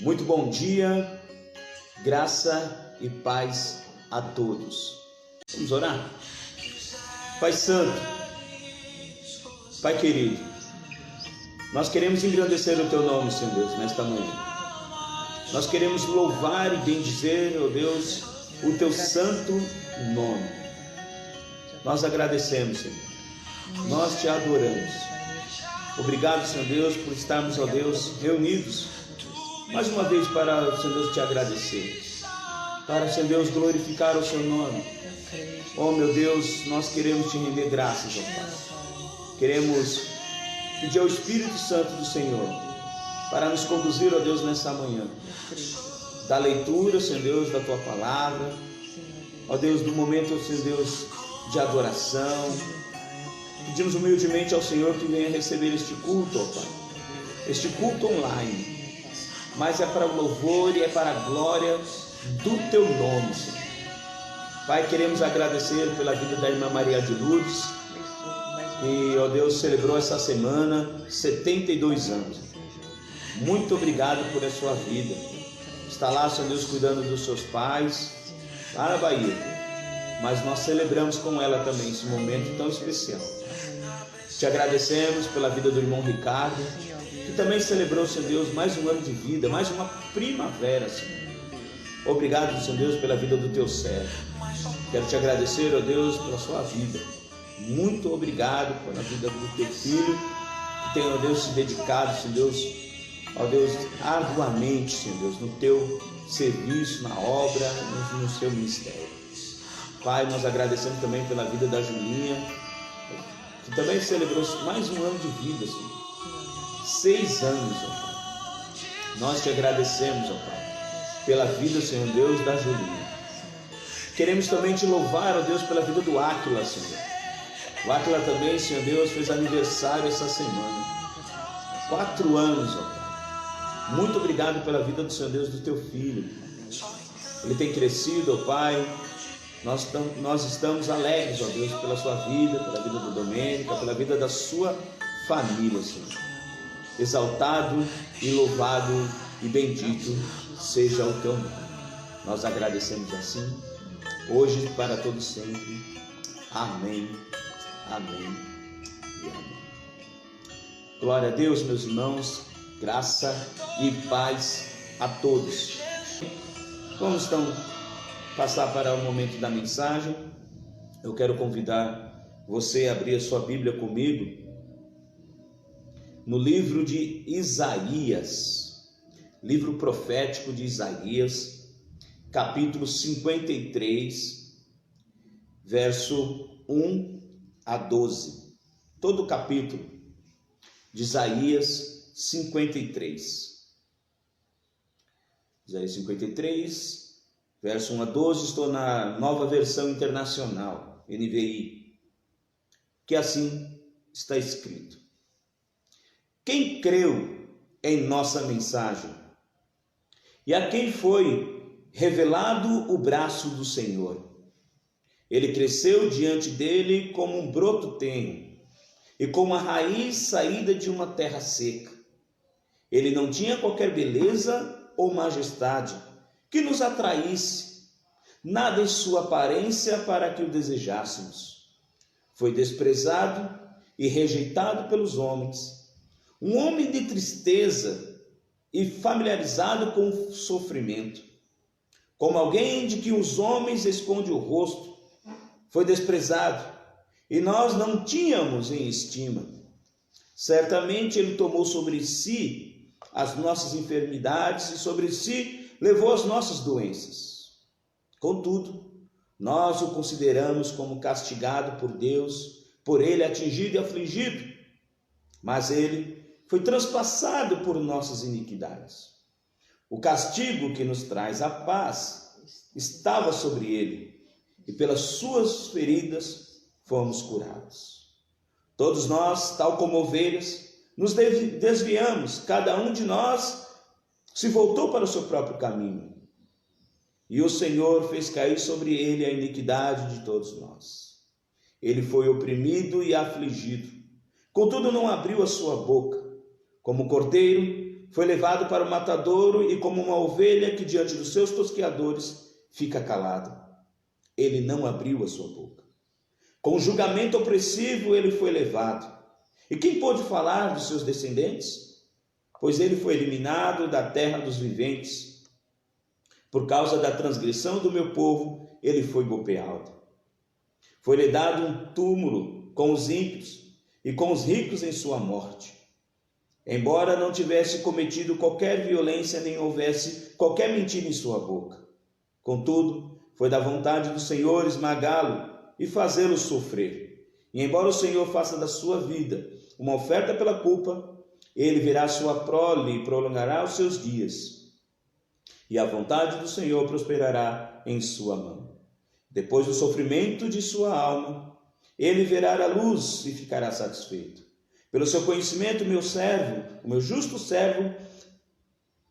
Muito bom dia, graça e paz a todos. Vamos orar? Pai Santo, Pai querido, nós queremos engrandecer o Teu nome, Senhor Deus, nesta manhã. Nós queremos louvar e bendizer, ó Deus, o Teu santo nome. Nós agradecemos, Senhor. Nós Te adoramos. Obrigado, Senhor Deus, por estarmos, ó Deus, reunidos mais uma vez para, Senhor Deus, Te agradecer, para, Senhor Deus, glorificar o Seu nome. Oh, meu Deus, nós queremos Te render graças, ó Pai. Queremos pedir ao Espírito Santo do Senhor para nos conduzir, ó Deus, nessa manhã, da leitura, Senhor Deus, da Tua palavra, ó Deus, do momento, Senhor Deus, de adoração. Pedimos humildemente ao Senhor que venha receber este culto, ó Pai, este culto online, mas é para o louvor e é para a glória do Teu nome, Senhor. Pai, queremos agradecer pela vida da irmã Maria de Lourdes, que, ó Deus, celebrou essa semana 72 anos. Muito obrigado por a sua vida. Está lá, Senhor Deus, cuidando dos seus pais, lá na Bahia. Mas nós celebramos com ela também esse momento tão especial. Te agradecemos pela vida do irmão Ricardo, que também celebrou, Senhor Deus, mais um ano de vida, mais uma primavera, Senhor. Obrigado, Senhor Deus, pela vida do Teu servo. Quero Te agradecer, ó Deus, pela sua vida. Muito obrigado pela vida do Teu filho, que tem, ó Deus, se dedicado, Senhor Deus, ó Deus, arduamente, Senhor Deus, no Teu serviço, na obra, no Seu ministério. Pai, nós agradecemos também pela vida da Julinha, que também celebrou mais um ano de vida, Senhor. 6 anos, ó Pai. Nós Te agradecemos, ó Pai, pela vida, Senhor Deus, da Julinha. Queremos também Te louvar, ó Deus, pela vida do Áquila, Senhor. O Áquila também, Senhor Deus, fez aniversário essa semana. 4 anos, ó Pai. Muito obrigado pela vida do Senhor Deus, do Teu filho. Ele tem crescido, ó Pai. Nós estamos alegres, ó Deus, pela sua vida, pela vida do Domênica, pela vida da sua família, Senhor. Exaltado e louvado e bendito seja o Teu nome. Nós agradecemos assim, hoje e para todos sempre. Amém, amém e amém. Glória a Deus, meus irmãos, graça e paz a todos. Vamos então passar para o momento da mensagem. Eu quero convidar você a abrir a sua Bíblia comigo no livro de Isaías, livro profético de Isaías, capítulo 53, verso 1 a 12. Todo o capítulo de Isaías 53. Isaías 53, verso 1 a 12, estou na Nova Versão Internacional, NVI, que assim está escrito: quem creu em nossa mensagem, e a quem foi revelado o braço do Senhor? Ele cresceu diante dele como um broto tenro, e como a raiz saída de uma terra seca. Ele não tinha qualquer beleza ou majestade que nos atraísse, nada em sua aparência para que o desejássemos. Foi desprezado e rejeitado pelos homens, um homem de tristeza e familiarizado com o sofrimento, como alguém de que os homens escondem o rosto. Foi desprezado e nós não tínhamos em estima. Certamente Ele tomou sobre si as nossas enfermidades e sobre si levou as nossas doenças. Contudo, nós o consideramos como castigado por Deus, por Ele atingido e afligido. Mas Ele foi transpassado por nossas iniquidades. O castigo que nos traz a paz estava sobre Ele, e pelas suas feridas fomos curados. Todos nós, tal como ovelhas, nos desviamos, cada um de nós se voltou para o seu próprio caminho, e o Senhor fez cair sobre ele a iniquidade de todos nós. Ele foi oprimido e afligido, contudo não abriu a sua boca. Como cordeiro foi levado para o matadouro, e como uma ovelha que diante dos seus tosqueadores fica calado, ele não abriu a sua boca. Com julgamento opressivo ele foi levado. E quem pôde falar dos seus descendentes? Pois ele foi eliminado da terra dos viventes. Por causa da transgressão do meu povo, ele foi golpeado. Foi-lhe dado um túmulo com os ímpios e com os ricos em sua morte. Embora não tivesse cometido qualquer violência, nem houvesse qualquer mentira em sua boca. Contudo, foi da vontade do Senhor esmagá-lo e fazê-lo sofrer. E embora o Senhor faça da sua vida uma oferta pela culpa, ele verá sua prole e prolongará os seus dias. E a vontade do Senhor prosperará em sua mão. Depois do sofrimento de sua alma, ele verá a luz e ficará satisfeito. Pelo seu conhecimento, meu servo, o meu justo servo,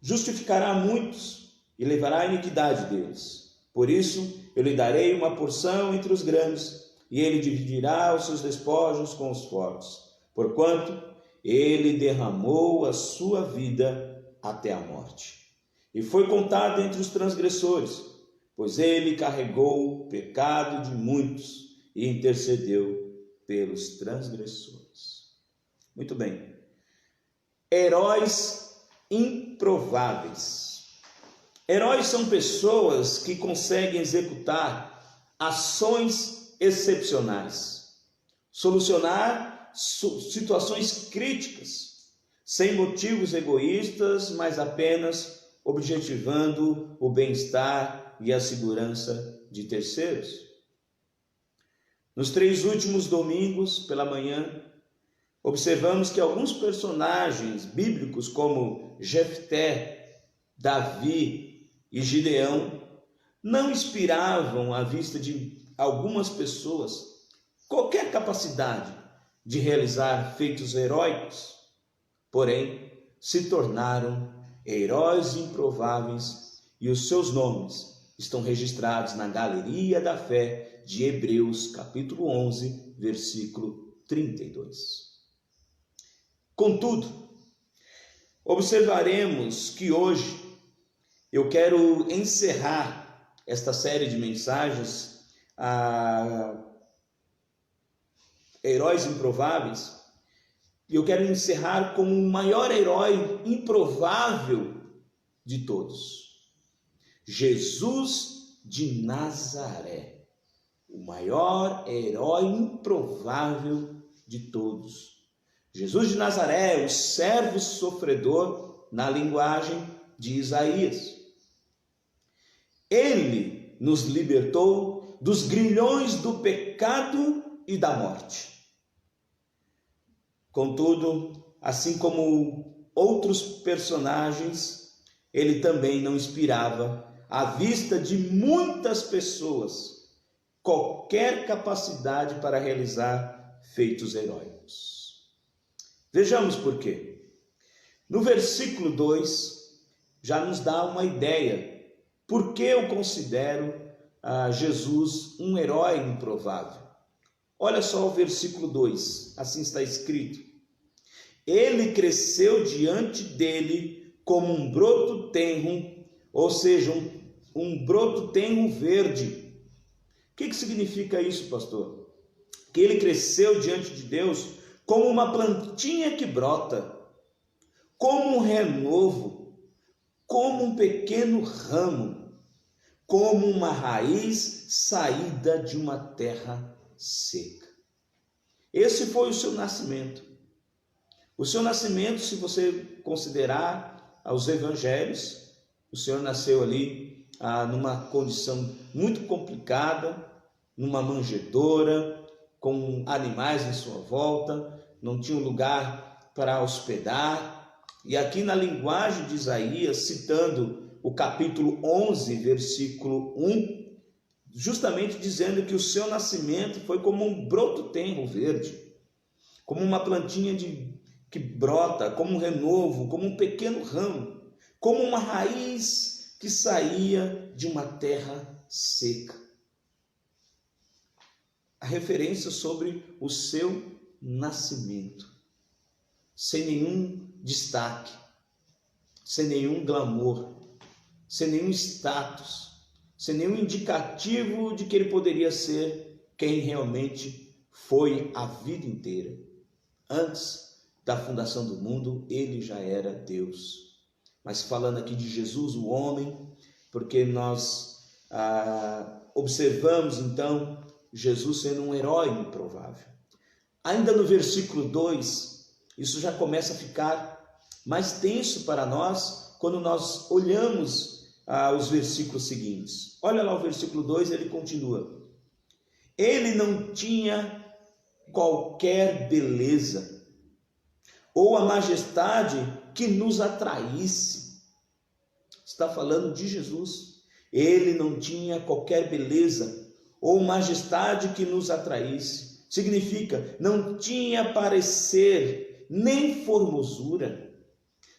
justificará muitos e levará a iniquidade deles. Por isso, eu lhe darei uma porção entre os grandes, e ele dividirá os seus despojos com os fortes, porquanto ele derramou a sua vida até a morte. E foi contado entre os transgressores, pois ele carregou o pecado de muitos e intercedeu pelos transgressores. Muito bem. Heróis improváveis. Heróis são pessoas que conseguem executar ações excepcionais, solucionar situações críticas, sem motivos egoístas, mas apenas objetivando o bem-estar e a segurança de terceiros. Nos 3 últimos domingos, pela manhã, observamos que alguns personagens bíblicos, como Jefté, Davi e Gideão, não inspiravam à vista de algumas pessoas qualquer capacidade de realizar feitos heróicos, porém se tornaram heróis improváveis, e os seus nomes estão registrados na galeria da fé de Hebreus, capítulo 11, versículo 32. Contudo, observaremos que hoje eu quero encerrar esta série de mensagens a heróis improváveis, e eu quero encerrar com o maior herói improvável de todos, Jesus de Nazaré, o maior herói improvável de todos. Jesus de Nazaré, o servo sofredor, na linguagem de Isaías. Ele nos libertou dos grilhões do pecado e da morte. Contudo, assim como outros personagens, ele também não inspirava à vista de muitas pessoas qualquer capacidade para realizar feitos heróicos. Vejamos por quê. No versículo 2, já nos dá uma ideia por que eu considero Jesus um herói improvável. Olha só o versículo 2, assim está escrito: ele cresceu diante dele como um broto tenro, ou seja, um broto tenro verde. O que significa isso, pastor? Que ele cresceu diante de Deus como uma plantinha que brota, como um renovo, como um pequeno ramo, como uma raiz saída de uma terra seca. Esse foi o seu nascimento. O seu nascimento, se você considerar os evangelhos, o Senhor nasceu ali numa condição muito complicada, numa manjedoura, com animais em sua volta, não tinha um lugar para hospedar. E aqui na linguagem de Isaías, citando o capítulo 11, versículo 1, justamente dizendo que o seu nascimento foi como um broto tenro verde, como uma plantinha que brota, como um renovo, como um pequeno ramo, como uma raiz que saía de uma terra seca. A referência sobre o seu nascimento, sem nenhum destaque, sem nenhum glamour, sem nenhum status, sem nenhum indicativo de que ele poderia ser quem realmente foi a vida inteira. Antes da fundação do mundo, ele já era Deus. Mas falando aqui de Jesus, o homem, porque nós observamos então Jesus sendo um herói improvável. Ainda no versículo 2, isso já começa a ficar mais tenso para nós quando nós olhamos os versículos seguintes. Olha lá o versículo 2, ele continua. Ele não tinha qualquer beleza ou a majestade que nos atraísse. Está falando de Jesus. Ele não tinha qualquer beleza ou majestade que nos atraísse. Significa, não tinha parecer nem formosura,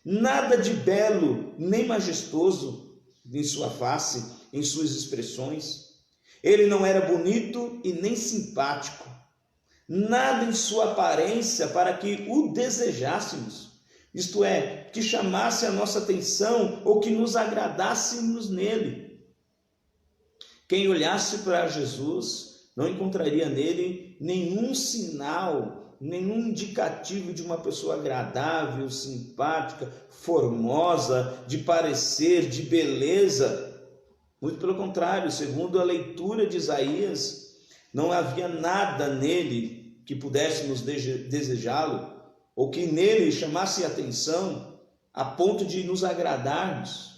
nada de belo nem majestoso em sua face, em suas expressões. Ele não era bonito e nem simpático, nada em sua aparência para que o desejássemos, isto é, que chamasse a nossa atenção ou que nos agradássemos nele. Quem olhasse para Jesus não encontraria nele nenhum sinal, nenhum indicativo de uma pessoa agradável, simpática, formosa, de parecer, de beleza. Muito pelo contrário, segundo a leitura de Isaías, não havia nada nele que pudéssemos desejá-lo, ou que nele chamasse atenção a ponto de nos agradarmos.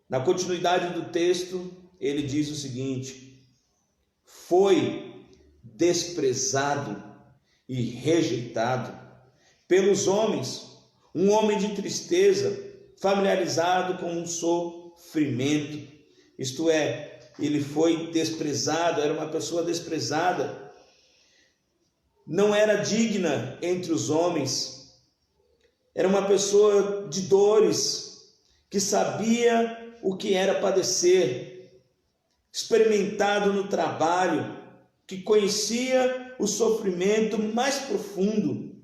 Na continuidade do texto, ele diz o seguinte: foi desprezado e rejeitado pelos homens, um homem de tristeza, familiarizado com um sofrimento. Isto é, ele foi desprezado, era uma pessoa desprezada, não era digna entre os homens, era uma pessoa de dores, que sabia o que era padecer, experimentado no trabalho, que conhecia o sofrimento mais profundo,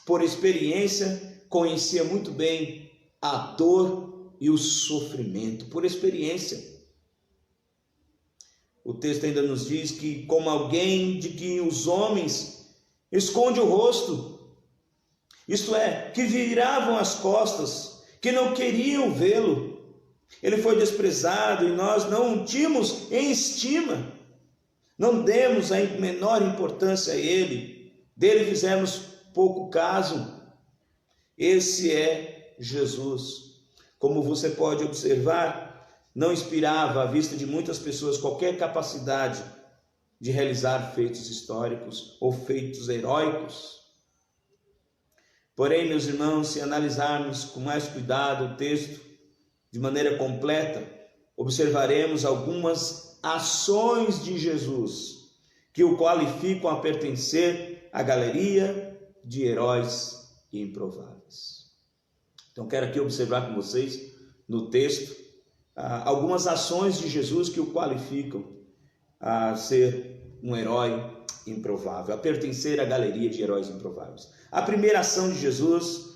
por experiência, conhecia muito bem a dor e o sofrimento, por experiência. O texto ainda nos diz que, como alguém de que os homens escondem o rosto, isto é, que viravam as costas, que não queriam vê-lo, ele foi desprezado e nós não o tínhamos em estima, não demos a menor importância a ele, dele fizemos pouco caso. Esse é Jesus. Como você pode observar, não inspirava à vista de muitas pessoas qualquer capacidade de realizar feitos históricos ou feitos heróicos. Porém, meus irmãos, se analisarmos com mais cuidado o texto de maneira completa, observaremos algumas ações de Jesus que o qualificam a pertencer à galeria de heróis improváveis. Então quero aqui observar com vocês no texto algumas ações de Jesus que o qualificam a ser um herói improvável, a pertencer à galeria de heróis improváveis. A primeira ação de Jesus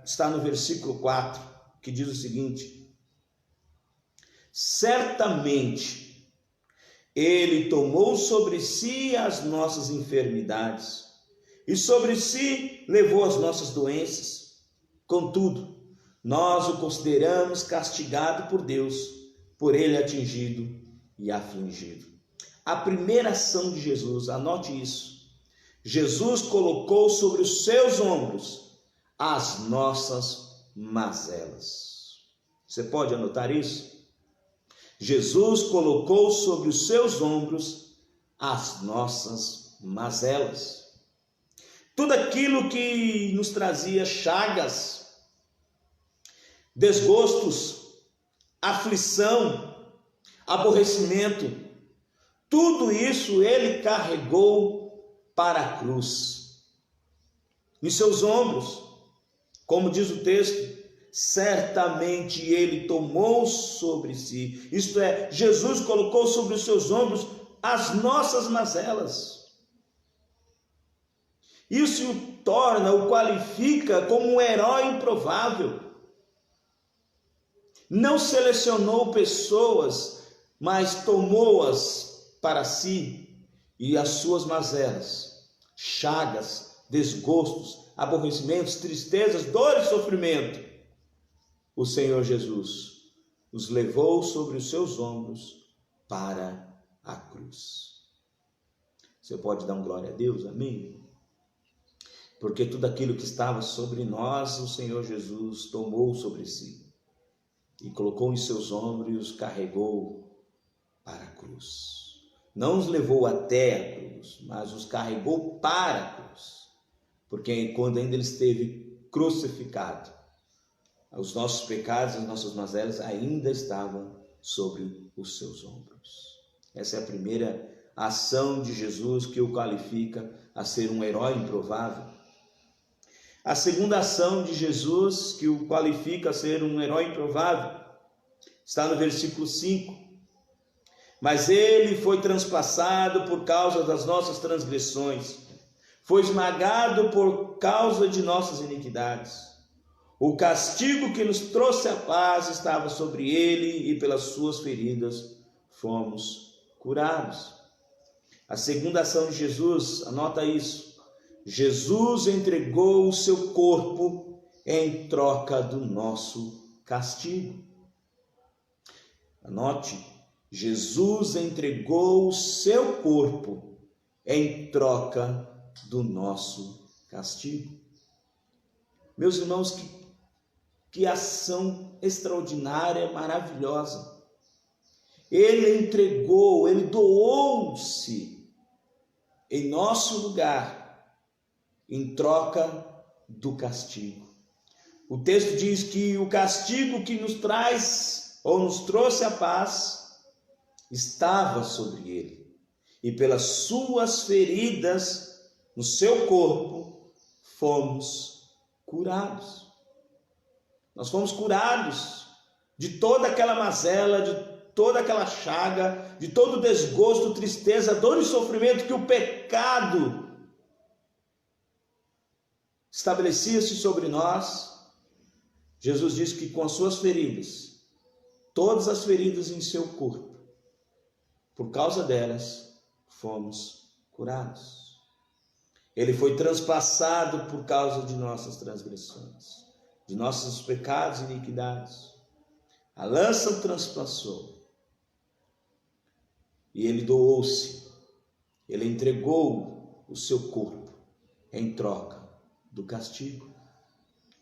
está no versículo 4, que diz o seguinte: certamente ele tomou sobre si as nossas enfermidades e sobre si levou as nossas doenças. Contudo, nós o consideramos castigado por Deus, por ele atingido e afligido. A primeira ação de Jesus, anote isso: Jesus colocou sobre os seus ombros as nossas mazelas. Você pode anotar isso? Jesus colocou sobre os seus ombros as nossas mazelas. Tudo aquilo que nos trazia chagas, desgostos, aflição, aborrecimento, tudo isso ele carregou para a cruz. Em seus ombros, como diz o texto, certamente ele tomou sobre si, isto é, Jesus colocou sobre os seus ombros as nossas mazelas. Isso o torna, o qualifica como um herói improvável. Não selecionou pessoas, mas tomou-as para si, e as suas mazelas, chagas, desgostos, aborrecimentos, tristezas, dores e sofrimento, o Senhor Jesus os levou sobre os seus ombros para a cruz. Você pode dar um glória a Deus, amém? Porque tudo aquilo que estava sobre nós, o Senhor Jesus tomou sobre si e colocou em seus ombros e os carregou para a cruz. Não os levou até a cruz, mas os carregou para a cruz. Porque quando ainda ele esteve crucificado, os nossos pecados, as nossas mazelas ainda estavam sobre os seus ombros. Essa é a primeira ação de Jesus que o qualifica a ser um herói improvável. A segunda ação de Jesus que o qualifica a ser um herói improvável está no versículo 5. Mas ele foi transpassado por causa das nossas transgressões, foi esmagado por causa de nossas iniquidades. O castigo que nos trouxe a paz estava sobre ele, e pelas suas feridas fomos curados. A segunda ação de Jesus, anota isso: Jesus entregou o seu corpo em troca do nosso castigo. Anote, Jesus entregou o seu corpo em troca do nosso castigo. Meus irmãos, que ação extraordinária, maravilhosa. Ele entregou, ele doou-se em nosso lugar, em troca do castigo. O texto diz que o castigo que nos traz, ou nos trouxe a paz, estava sobre ele. E pelas suas feridas, no seu corpo, fomos curados. Nós fomos curados de toda aquela mazela, de toda aquela chaga, de todo o desgosto, tristeza, dor e sofrimento que o pecado estabelecia-se sobre nós. Jesus disse que com as suas feridas, todas as feridas em seu corpo, por causa delas, fomos curados. Ele foi transpassado por causa de nossas transgressões, de nossos pecados e iniquidades. A lança o transpassou. E ele doou-se. Ele entregou o seu corpo em troca do castigo.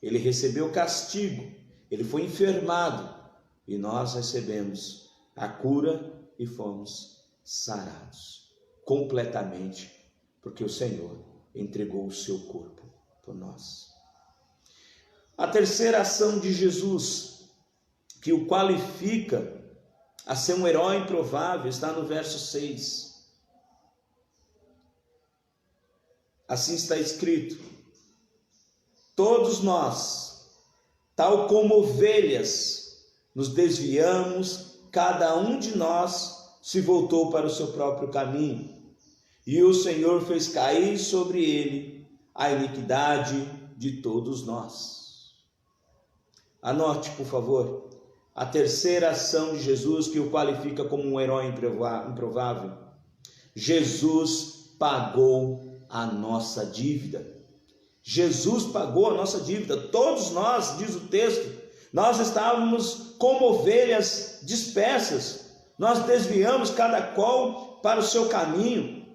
Ele recebeu castigo. Ele foi enfermado. E nós recebemos a cura e fomos sarados completamente, porque o Senhor entregou o seu corpo por nós. A terceira ação de Jesus, que o qualifica a ser um herói improvável, está no verso 6. Assim está escrito: todos nós, tal como ovelhas, nos desviamos, cada um de nós se voltou para o seu próprio caminho, e o Senhor fez cair sobre ele a iniquidade de todos nós. Anote, por favor, a terceira ação de Jesus que o qualifica como um herói improvável. Jesus pagou a nossa dívida. Jesus pagou a nossa dívida. Todos nós, diz o texto, nós estávamos como ovelhas dispersas. Nós desviamos cada qual para o seu caminho.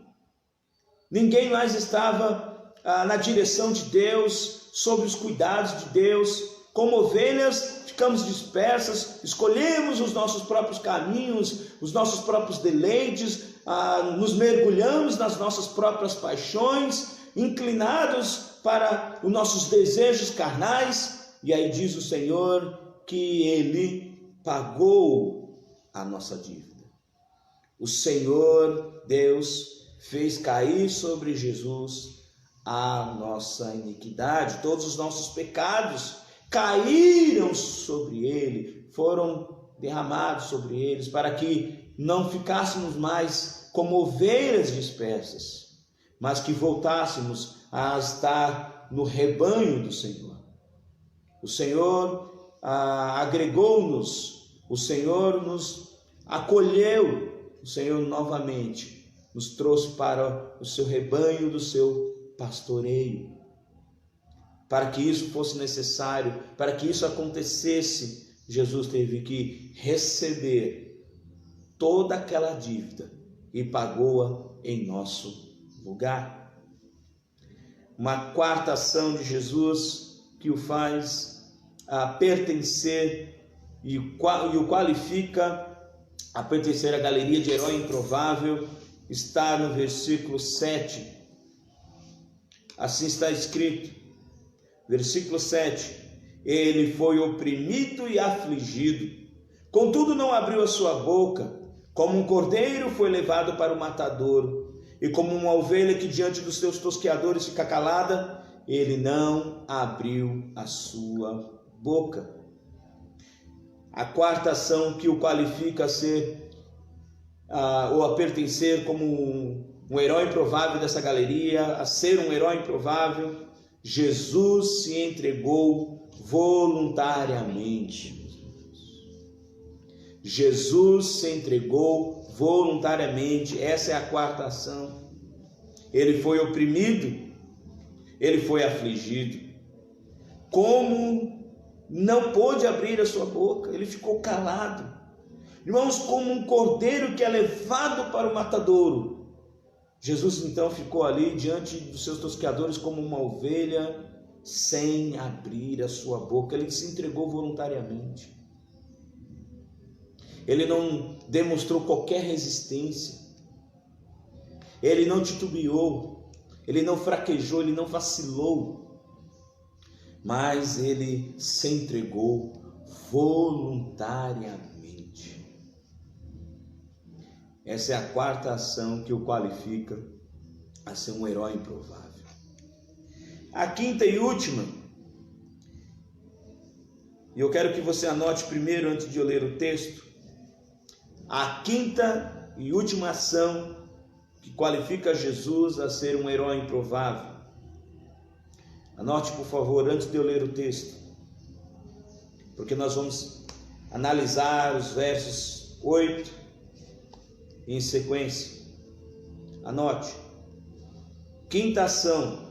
Ninguém mais estava na direção de Deus, sob os cuidados de Deus. Como ovelhas, ficamos dispersas, escolhemos os nossos próprios caminhos, os nossos próprios deleites, nos mergulhamos nas nossas próprias paixões, inclinados para os nossos desejos carnais. E aí diz o Senhor que Ele pagou a nossa dívida. O Senhor Deus fez cair sobre Jesus a nossa iniquidade, todos os nossos pecados caíram sobre ele, foram derramados sobre eles, para que não ficássemos mais como ovelhas dispersas, mas que voltássemos a estar no rebanho do Senhor. O Senhor agregou-nos, o Senhor nos acolheu, o Senhor novamente nos trouxe para o seu rebanho do seu pastoreio. Para que isso fosse necessário, para que isso acontecesse, Jesus teve que receber toda aquela dívida e pagou-a em nosso lugar. Uma quarta ação de Jesus que o faz pertencer e o qualifica a pertencer à galeria de herói improvável está no versículo 7. Assim está escrito, versículo 7: ele foi oprimido e afligido, contudo não abriu a sua boca. Como um cordeiro foi levado para o matadouro, e como uma ovelha que diante dos seus tosqueadores fica calada, ele não abriu a sua boca. A quarta ação que o qualifica a ser ou a pertencer como um herói improvável dessa galeria, a ser um herói improvável, Jesus se entregou voluntariamente. Jesus se entregou voluntariamente. Essa é a quarta ação. Ele foi oprimido, ele foi afligido. Como não pôde abrir a sua boca, ele ficou calado. Irmãos, como um cordeiro que é levado para o matadouro, Jesus então ficou ali diante dos seus tosqueadores como uma ovelha sem abrir a sua boca. Ele se entregou voluntariamente. Ele não demonstrou qualquer resistência. Ele não titubeou. Ele não fraquejou, ele não vacilou. Mas ele se entregou voluntariamente. Essa é a quarta ação que o qualifica a ser um herói improvável. A quinta e última, e eu quero que você anote primeiro antes de eu ler o texto, a quinta e última ação que qualifica Jesus a ser um herói improvável. Anote, por favor, antes de eu ler o texto, porque nós vamos analisar os versos 8 em sequência. Anote. Quinta ação: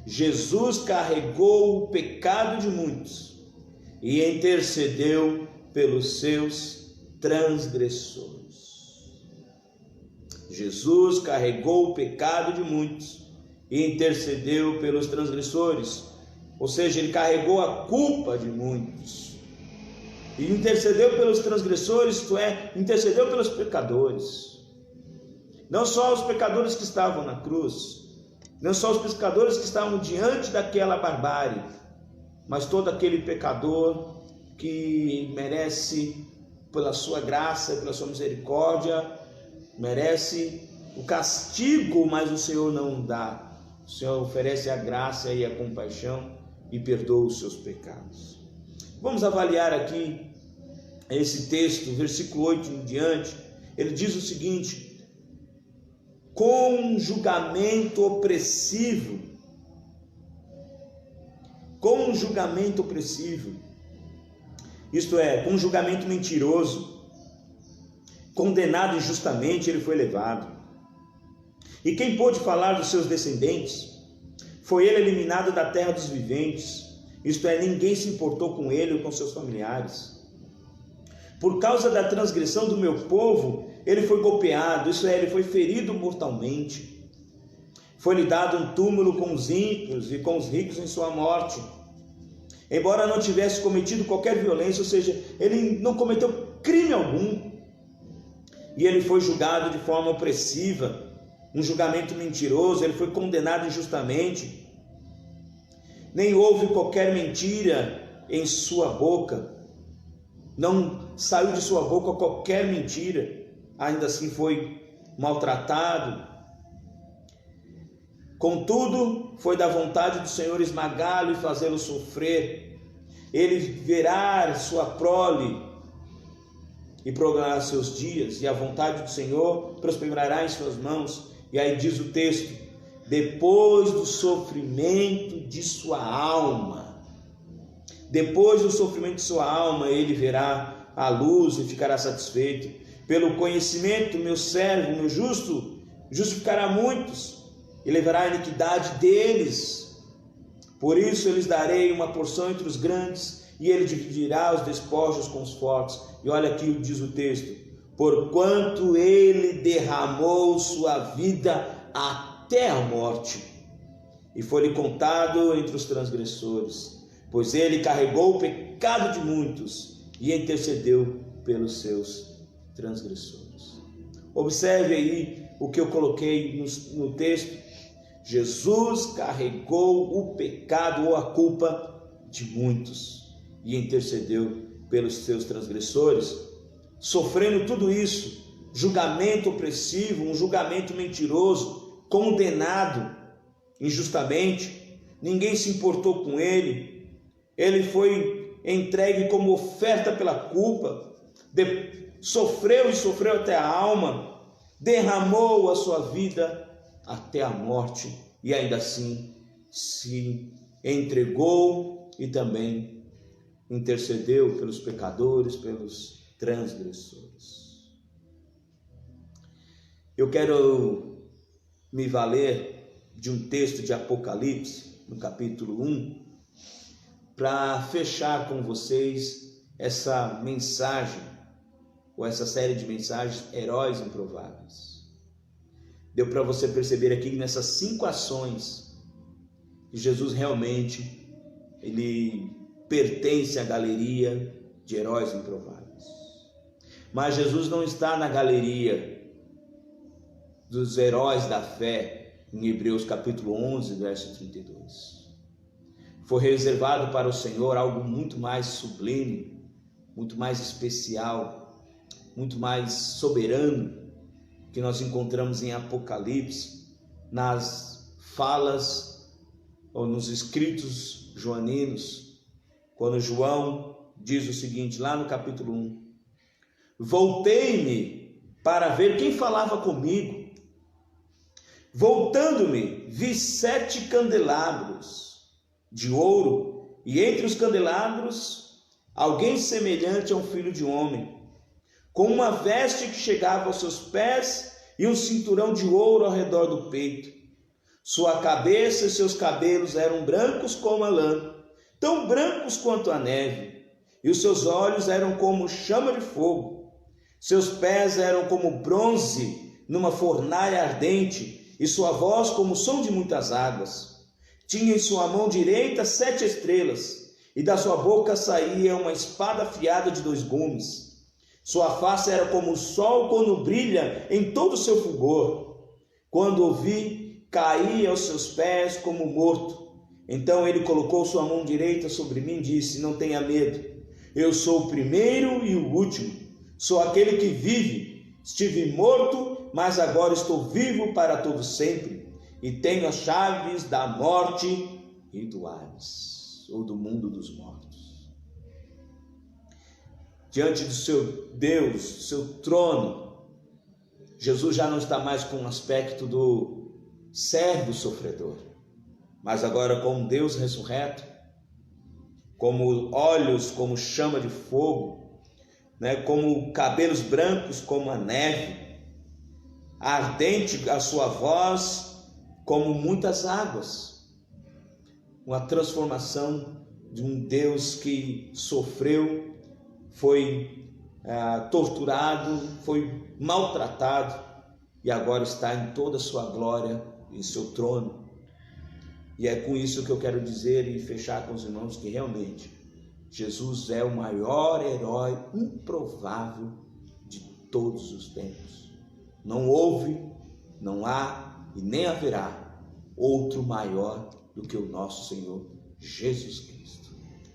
Jesus carregou o pecado de muitos e intercedeu pelos seus transgressores. Jesus carregou o pecado de muitos e intercedeu pelos transgressores, ou seja, ele carregou a culpa de muitos e intercedeu pelos transgressores, isto é, intercedeu pelos pecadores. Não só os pecadores que estavam na cruz, não só os pecadores que estavam diante daquela barbárie, mas todo aquele pecador que merece, pela sua graça, pela sua misericórdia, merece o castigo, mas o Senhor não dá. O Senhor oferece a graça e a compaixão e perdoa os seus pecados. Vamos avaliar aqui esse texto, versículo 8 em diante. Ele diz o seguinte: com julgamento opressivo, isto é, com julgamento mentiroso, condenado injustamente, ele foi levado. E quem pôde falar dos seus descendentes? Foi ele eliminado da terra dos viventes, isto é, ninguém se importou com ele ou com seus familiares. Por causa da transgressão do meu povo, ele foi golpeado, isso é, ele foi ferido mortalmente. Foi-lhe dado um túmulo com os ímpios e com os ricos em sua morte. Embora não tivesse cometido qualquer violência, ou seja, ele não cometeu crime algum. E ele foi julgado de forma opressiva, um julgamento mentiroso, ele foi condenado injustamente. Nem houve qualquer mentira em sua boca, não saiu de sua boca qualquer mentira, ainda assim foi maltratado. Contudo, foi da vontade do Senhor esmagá-lo e fazê-lo sofrer. Ele verá sua prole e prolongará seus dias, e a vontade do Senhor prosperará em suas mãos. E aí diz o texto: depois do sofrimento de sua alma. Depois do sofrimento de sua alma, ele verá a luz e ficará satisfeito. Pelo conhecimento, meu servo, meu justo, justificará muitos e levará a iniquidade deles. Por isso eu lhes darei uma porção entre os grandes, e ele dividirá os despojos com os fortes. E olha aqui diz o texto: porquanto ele derramou sua vida até a morte, e foi-lhe contado entre os transgressores, pois ele carregou o pecado de muitos e intercedeu pelos seus transgressores. Observe aí o que eu coloquei no texto. Jesus carregou o pecado ou a culpa de muitos e intercedeu pelos seus transgressores, sofrendo tudo isso, julgamento opressivo, um julgamento mentiroso, condenado injustamente. Ninguém se importou com ele. Ele foi entregue como oferta pela culpa, sofreu até a alma, derramou a sua vida até a morte, e ainda assim se entregou e também intercedeu pelos pecadores, pelos transgressores. Eu quero me valer de um texto de Apocalipse, no capítulo 1, para fechar com vocês essa mensagem, ou essa série de mensagens, Heróis Improváveis. Deu para você perceber aqui nessas 5 ações que Jesus realmente, ele pertence à galeria de heróis improváveis. Mas Jesus não está na galeria dos heróis da fé, em Hebreus capítulo 11, verso 32. Foi reservado para o Senhor algo muito mais sublime, muito mais especial, muito mais soberano, que nós encontramos em Apocalipse, nas falas ou nos escritos joaninos, quando João diz o seguinte, lá no capítulo 1: voltei-me para ver quem falava comigo. Voltando-me, vi 7 candelabros de ouro, e entre os candelabros alguém semelhante a um filho de homem, com uma veste que chegava aos seus pés e um cinturão de ouro ao redor do peito. Sua cabeça e seus cabelos eram brancos como a lã, tão brancos quanto a neve, e os seus olhos eram como chama de fogo. Seus pés eram como bronze numa fornalha ardente, e sua voz como o som de muitas águas. Tinha em sua mão direita 7 estrelas, e da sua boca saía uma espada afiada de 2 gumes. Sua face era como o sol quando brilha em todo o seu fulgor. Quando o vi, caí aos seus pés como morto. Então ele colocou sua mão direita sobre mim e disse: não tenha medo, eu sou o primeiro e o último, sou aquele que vive. Estive morto, mas agora estou vivo para todo sempre, e tenho as chaves da morte e do Hades, ou do mundo dos mortos. Diante do seu Deus, seu trono, Jesus já não está mais com o aspecto do servo sofredor, mas agora como Deus ressurreto, como olhos como chama de fogo, como cabelos brancos como a neve, ardente a sua voz como muitas águas. Uma transformação de um Deus que sofreu, foi torturado, foi maltratado e agora está em toda a sua glória em seu trono. E é com isso que eu quero dizer e fechar com os irmãos que realmente Jesus é o maior herói improvável de todos os tempos. Não houve, não há e nem haverá outro maior do que o nosso Senhor Jesus Cristo.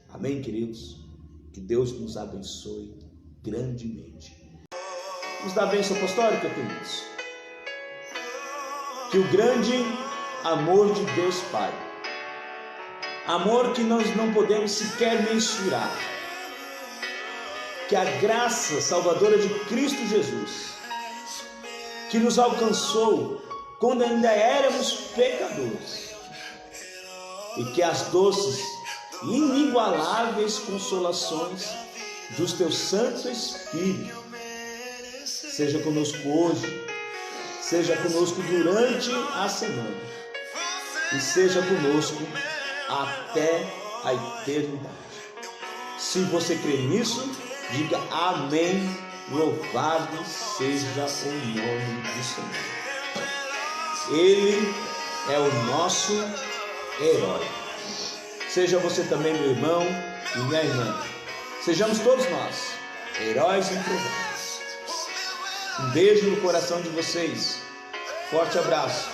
Amém, queridos? Que Deus nos abençoe grandemente. Vamos dar a bênção apostólica, queridos. Que o grande amor de Deus Pai, amor que nós não podemos sequer mensurar, que a graça salvadora de Cristo Jesus, que nos alcançou quando ainda éramos pecadores, e que as doces e inigualáveis consolações do teu Santo Espírito seja conosco hoje, seja conosco durante a semana e seja conosco até a eternidade. Se você crê nisso, diga amém. Louvado seja o nome do Senhor. Ele é o nosso herói. Seja você também, meu irmão e minha irmã. Sejamos todos nós heróis improváveis. Um beijo no coração de vocês. Forte abraço.